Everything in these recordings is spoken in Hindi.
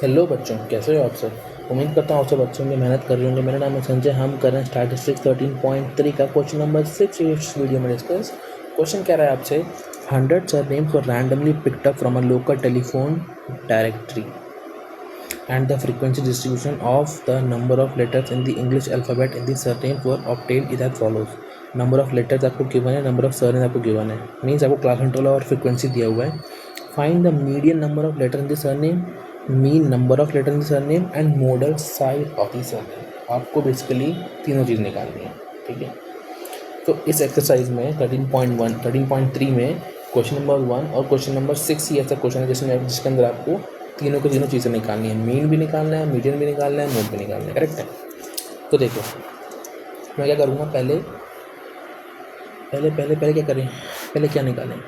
हेलो बच्चों, कैसे हो आप सब। उम्मीद करता हूँ आप सब बच्चों की मेहनत कर रहे होंगे। मेरा नाम है संजय। हम कर रहे हैं स्टैटिस्टिक्स 13.3 का क्वेश्चन नंबर 6 इस वीडियो में डिस्कस। क्वेश्चन कह रहा है आपसे 100 surnames were randomly picked up from a local telephone directory and the frequency distribution of the number of letters in the English alphabet in the surnames were obtained is as follows। Number of letters आपको गिवन है, नंबर ऑफ सरनेम आपको गिवन है, मीन्स आपको क्लास इंटरवल और फ्रीक्वेंसी दिया हुआ है। Find the median number of letter in the surname, mean number of letter in the surname and modal size of the surname. आपको बेसिकली तीनों चीज़ निकालनी है, ठीक है। तो इस एक्सरसाइज में 13.3 में क्वेश्चन नंबर 1 और क्वेश्चन नंबर 6 ही ऐसा क्वेश्चन है जिसके अंदर आपको तीनों की तीनों चीज़ें निकालनी है। मीन भी निकालना है, मीडियन भी निकालना है, मोड भी निकालना है, करेक्ट है। तो देखो मैं क्या करूँगा, पहले क्या करें, पहले क्या निकालें,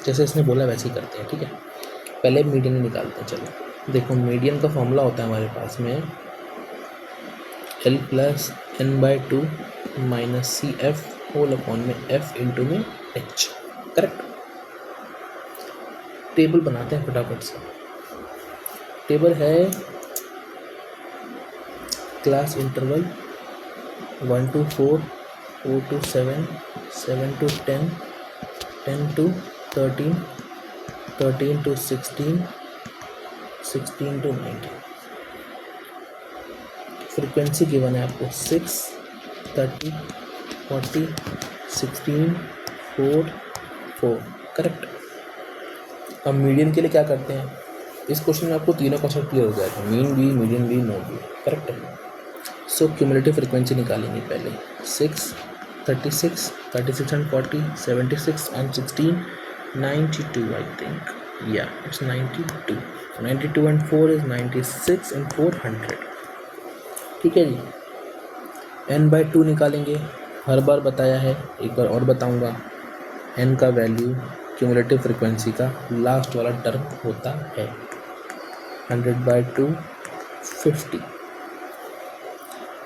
जैसे इसने बोला वैसे ही करते हैं, ठीक है। पहले मीडियन निकालते हैं। चलो देखो, मीडियन का फॉर्मूला होता है हमारे पास में L plus n/2 minus C F whole upon में f इंटू में h, करेक्ट। टेबल बनाते हैं फटाफट से। टेबल है class interval 1 to 4, 4 to 7, 7 to 10, 10 to 13, 13 to 16, 16 to 19। Frequency given है आपको 6, 30, 40, 16, 4, 4, करेक्ट। अब मीडियन के लिए क्या करते हैं, इस क्वेश्चन में आपको तीनों कॉन्सेप्ट क्लियर हो जाएगा, मीन भी, मीडियन भी, मोड भी, करेक्ट है। सो क्यूमुलेटिव फ्रीक्वेंसी निकालेंगे पहले। 6, 36, 36 and 40, 76 and 16, 92 I think, yeah it's 92, 92 and 4 is 96 and 400, ठीक है जी। n/2 निकालेंगे, हर बार बताया है, एक बार और बताऊंगा। n का वैल्यू क्यूमुलेटिव फ्रीक्वेंसी का लास्ट वाला टर्म होता है। 100/2 50।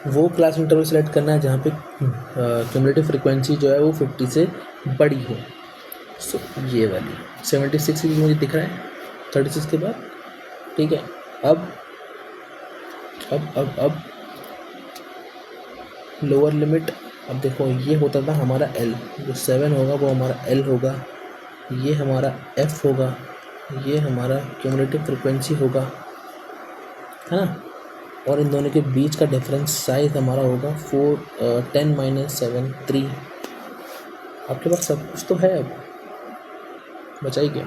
वो क्लास इंटरवल सेलेक्ट करना है जहाँ पे क्यूमुलेटिव फ्रीक्वेंसी जो है वो 50 से बड़ी हो। सो ये वाली 76 भी मुझे दिख रहा है 36 के बाद, ठीक है। अब लोअर लिमिट, अब देखो ये होता था हमारा L, जो 7 होगा वो हमारा L होगा, ये हमारा F होगा, ये हमारा क्यूमुलेटिव फ्रीक्वेंसी होगा, है ना। और इन दोनों के बीच का डिफरेंस साइज हमारा होगा 10 - 7 3। आपके पास सब कुछ तो है, अब बचाई क्या।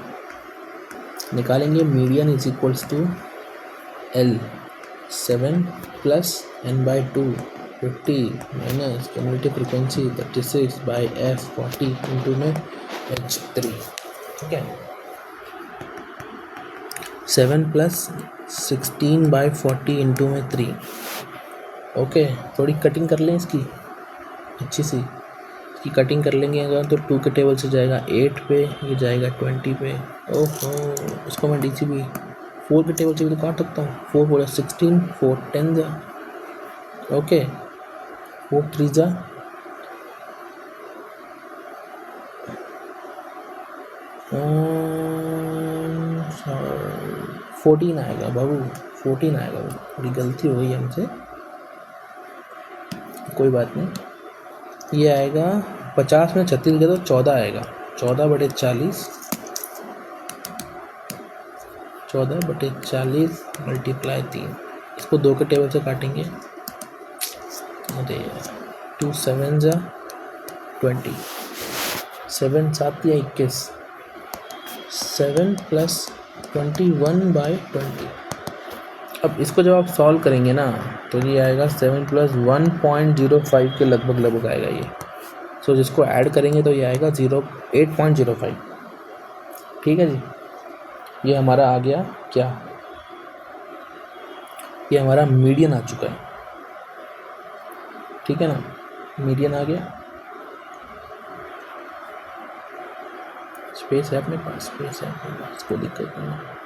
निकालेंगे median is equals to L 7 plus n/2 50 minus cumulative frequency 36 by F 40 into में H 3, ठीक है। 7 प्लस 16/40 इंटू में 3, ओके। थोड़ी कटिंग कर लें इसकी अच्छी सी, इसकी कटिंग कर लेंगे अगर तो 2 के टेबल से जाएगा 8 पे, ये जाएगा 20 पे। ओहो, इसको मैं DCB 4 के टेबल से भी तो काट सकता हूँ। 4 4 16, 4 10 जा, ओके। 4 3 जा 14 आएगा बाबू, 14 आएगा। थोड़ी गलती हो गई हमसे, कोई बात नहीं। ये आएगा 50 में 36 गया तो 14 आएगा। 14/40, 14/40 मल्टीप्लाई 3। इसको 2 के टेबल से काटेंगे, अरे 2 7 जा 20, 7 7 या 21, 7 प्लस 21/20। अब इसको जब आप सॉल्व करेंगे ना तो ये आएगा 7 प्लस 1.05 के लगभग आएगा ये। सो जिसको ऐड करेंगे तो ये आएगा 8.05, ठीक है जी। ये हमारा आ गया क्या, ये हमारा मीडियन आ चुका है, ठीक है ना। मीडियन आ गया। स्पेस है अपने पास, स्पेस है अपने पास, कोई दिक्कत नहीं है।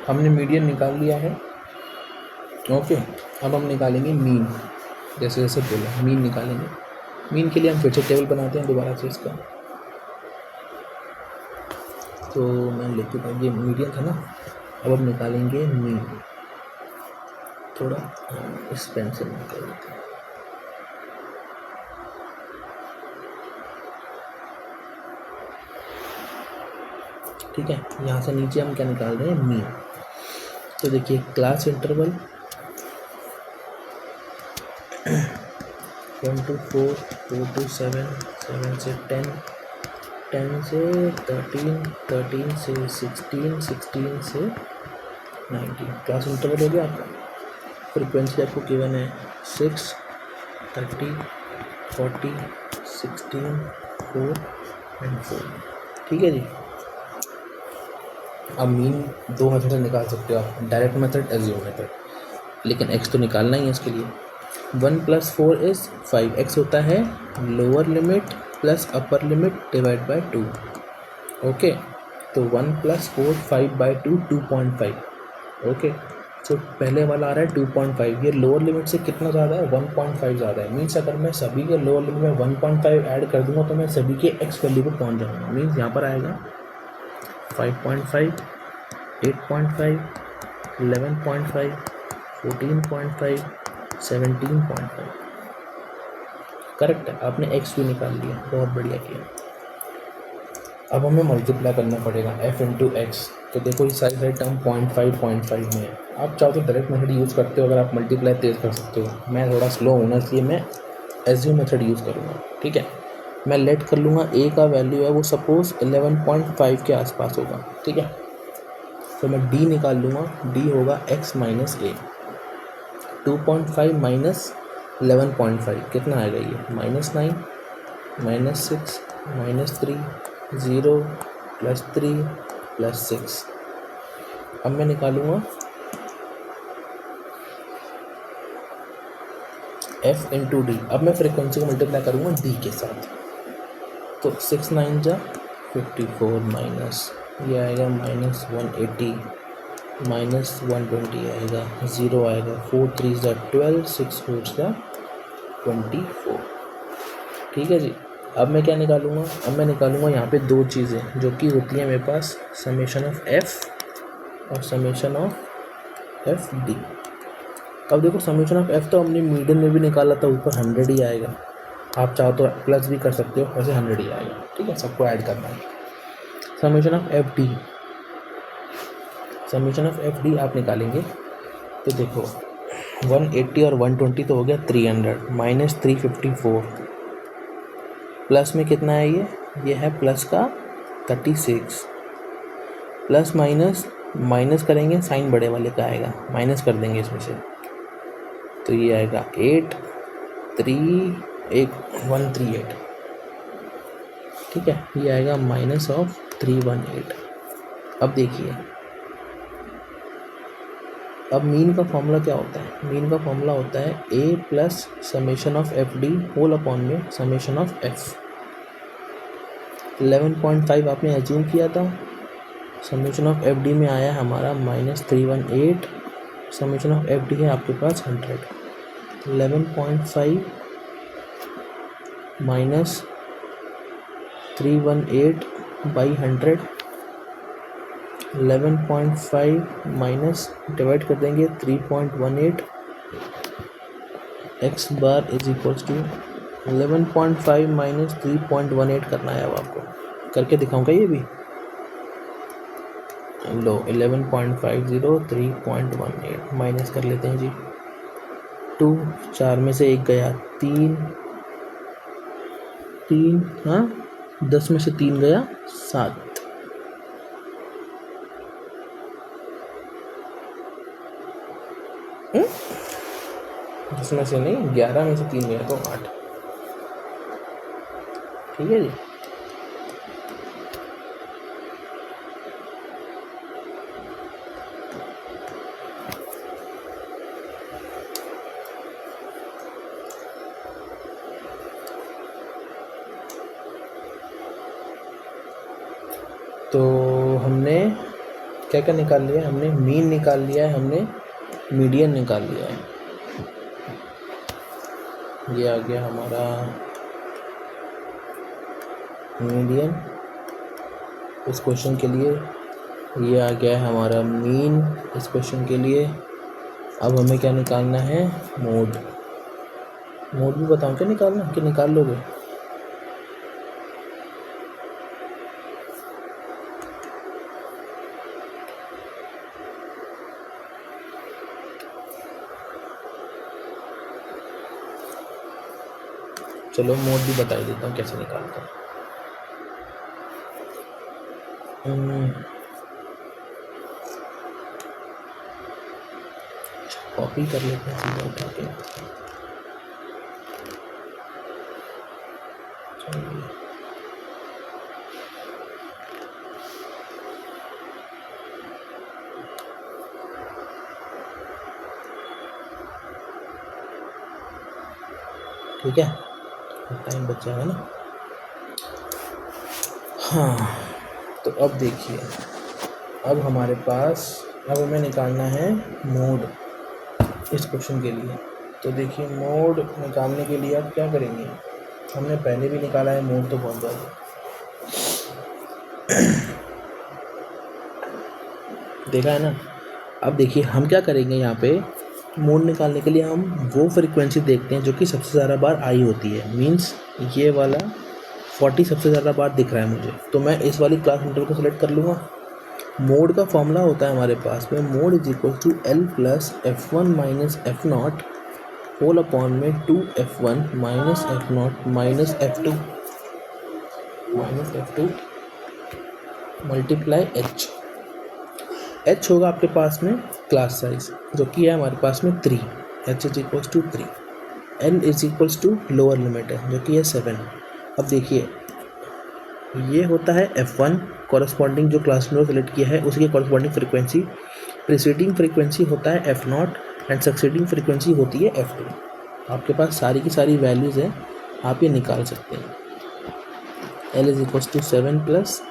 हमने मीडियन निकाल लिया है। ओके, अब हम निकालेंगे मीन। जैसे जैसे बोला मीन निकालेंगे। मीन के लिए हम फिर से टेबल बनाते हैं दोबारा से इसका। तो मैं लेके ये मीडियन था ना, अब हम निकालेंगे मीन। थोड़ा इस पेन से निकाल देते हैं। ठीक है, यहाँ से नीचे हम क्या निकाल रहे हैं, मीन। तो देखिए क्लास इंटरवल 1 to 4, 4 to 7, 7 से 10, 10 से 13, 13 से 16, 16 से 19। क्लास इंटरवल हो गया आपका। फ्रिक्वेंसी आपको गिवन है 6, 30, 40, 16, 4 एंड 4। ठीक है जी। अब मीन दो मेथड से निकाल सकते हो आप, डायरेक्ट मेथड, एज्यूम मेथड। लेकिन एक्स तो निकालना ही है इसके लिए। 1 + 4 इज़ 5। एक्स होता है lower limit plus upper limit divide by 2। Okay, तो 1 + 4 5/2 2.5। ओके, तो पहले वाला आ रहा है 2.5। ये लोअर लिमिट से कितना ज़्यादा है, 1.5 ज़्यादा है। मीन्स अगर मैं सभी के लोअर लिमिट में 1.5 ऐड कर दूंगा तो मैं सभी के एक्स वैल्यू पर पहुंच जाऊंगा। मीन्स यहाँ पर आएगा 5.5, 8.5, 11.5, 14.5, 17.5। करेक्ट है, आपने एक्स भी निकाल लिया, बहुत बढ़िया किया। अब हमें मल्टीप्लाई करना पड़ेगा f इंटू एक्स। तो देखो ये सारी सारी टर्म 0.5 में है। आप चाहो तो डायरेक्ट मेथड यूज़ करते हो, अगर आप मल्टीप्लाई तेज़ कर सकते हो। मैं थोड़ा स्लो हूँ ना, इसलिए मैं एज्यूम मेथड यूज़ करूँगा। ठीक है, मैं लेट कर लूँगा ए का वैल्यू है वो सपोज़ 11.5 के आसपास होगा। ठीक है, तो मैं डी निकाल लूँगा। डी होगा x माइनस ए। 2.5 माइनस 11.5 कितना आएगा ये, -9, -6, -3, 0 + 3 + 6। अब मैं निकालूंगा f इंटू डी। अब मैं फ्रिक्वेंसी को मल्टीप्लाई करूँगा डी के साथ। तो 6 9 जा 54 माइनस ये आएगा -180, -120 आएगा, 0 आएगा, 4 3 जा 12, 6 4 जा 24। ठीक है जी। अब मैं क्या निकालूंगा, अब मैं निकालूंगा यहाँ पे दो चीज़ें जो कि होती हैं मेरे पास, समेशन ऑफ f और समेशन ऑफ एफ डी। अब देखो समेशन ऑफ f तो हमने मीडियन में भी निकाला था, ऊपर 100 ही आएगा। आप चाहो तो प्लस भी कर सकते हो, वैसे 100 ही आएगा। ठीक है, सबको ऐड करना है। Summation of F D, summation of F D आप निकालेंगे तो देखो 180 और 120 तो हो गया 300, -354 प्लस में कितना है ये है प्लस का 36, प्लस माइनस माइनस करेंगे, साइन बड़े वाले का आएगा, माइनस कर देंगे इसमें से, तो ये आएगा 138। ठीक है, ये आएगा -318। अब देखिए, अब मीन का फॉर्मूला क्या होता है, मीन का फॉर्मूला होता है a plus summation of F D whole upon में समेशन ऑफ एफ। 11.5 आपने एज्यूम किया था, समेशन ऑफ एफ डी में आया हमारा -318, समेशन ऑफ एफ डी है आपके पास 100। 11.5 माइनस 318/100, 11.5 माइनस डिवाइड कर देंगे 3.18, x bar is equals to 11.5 minus 3.18 करना है। अब आपको करके दिखाऊंगा ये भी। लो 11.50 3.18 माइनस कर लेते हैं जी। 2 4 में से 1 गया, 3 हाँ 10 में से 3 गया 7, जिसमें से नहीं 11 में से 3 गया तो 8। ठीक है जी। तो हमने क्या क्या निकाल लिया, हमने मीन निकाल लिया है, हमने मीडियन निकाल लिया है। ये आ गया हमारा मीडियन इस क्वेश्चन के लिए, ये आ गया है हमारा मीन इस क्वेश्चन के लिए। अब हमें क्या निकालना है, मोड। मोड भी बताऊँ क्या निकालना, कि निकाल लोगे? चलो मोड भी बता ही देता हूँ कैसे निकालता हूँ। कॉपी कर लेते हैं सीधा उठा के। ठीक है, टाइम बच जाएगा ना। हाँ, तो अब देखिए, अब हमारे पास, अब हमें निकालना है मोड इस क्वेश्चन के लिए। तो देखिए मोड निकालने के लिए आप क्या करेंगे, हमने पहले भी निकाला है मोड तो बहुत ज़्यादा। देखा है ना। अब देखिए हम क्या करेंगे, यहाँ पे मोड निकालने के लिए हम वो फ्रीक्वेंसी देखते हैं जो कि सबसे ज़्यादा बार आई होती है। मींस ये वाला 40 सबसे ज़्यादा बार दिख रहा है मुझे, तो मैं इस वाली क्लास इंटरवल को सिलेक्ट कर लूँगा। मोड का फॉर्मूला होता है हमारे पास में, mode is equal to L plus F1 minus F0 whole upon में 2F1 minus F0 minus F2 multiply H होगा आपके पास में क्लास साइज, जो कि है हमारे पास में 3, H is equals to 3, L is equals to lower limit है जो कि है 7। अब देखिए ये होता है F1 कॉरस्पॉन्डिंग जो क्लास में सेलेक्ट किया है उसकी कॉरस्पॉन्डिंग फ्रीक्वेंसी, प्रीसीडिंग फ्रीक्वेंसी होता है F0 एंड सक्सीडिंग फ्रीक्वेंसी होती है F2। आपके पास सारी की सारी वैल्यूज़ हैं, आप ये निकाल सकते हैं। L is equals to 7 plus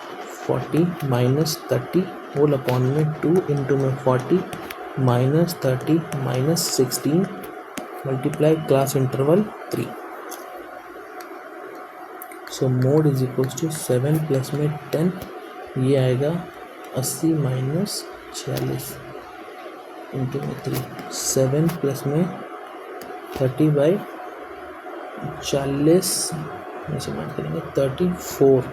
40 minus 30 whole upon में 2 इंटू में 40 minus 30 minus 16 multiply class interval 3। So mode is equals to 7 plus में 10, ये आएगा 80 माइनस 46 इंटू में 3, 7 प्लस में 30 बाई 40 ऐसे मान करेंगे 34।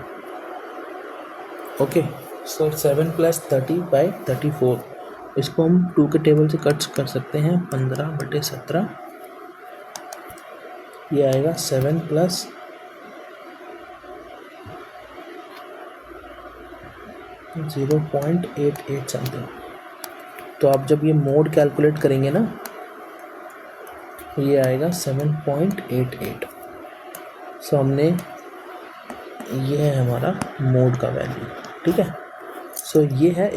ओके, सो 7 प्लस 30 बाई 34, इसको हम 2 के टेबल से कट कर सकते हैं, 15/17, ये आएगा 7 प्लस 0.88 समथिंग। तो आप जब ये मोड कैलकुलेट करेंगे ना, ये आएगा 7.88। सो हमने, ये है हमारा मोड का वैल्यू। ठीक है, सो ये है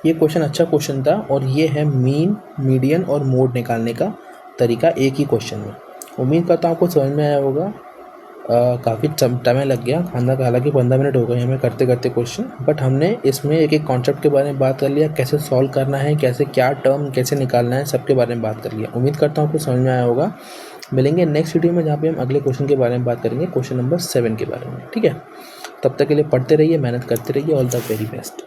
ये क्वेश्चन अच्छा क्वेश्चन था, और ये है मीन, मीडियन और मोड निकालने का तरीका एक ही क्वेश्चन में। उम्मीद करता हूँ आपको समझ में आया होगा। काफ़ी टाइम लग गया, हालांकि 15 मिनट हो गए हमें करते करते क्वेश्चन, बट हमने इसमें एक एक कॉन्सेप्ट के बारे में बात कर लिया, कैसे सॉल्व करना है, कैसे क्या टर्म कैसे निकालना है, सबके बारे में बात कर लिया। उम्मीद करता हूँ आपको समझ में आया होगा। मिलेंगे नेक्स्ट वीडियो में जहाँ पे हम अगले क्वेश्चन के बारे में बात करेंगे, क्वेश्चन नंबर 7 के बारे में। ठीक है, तब तक के लिए पढ़ते रहिए, मेहनत करते रहिए। All the very best.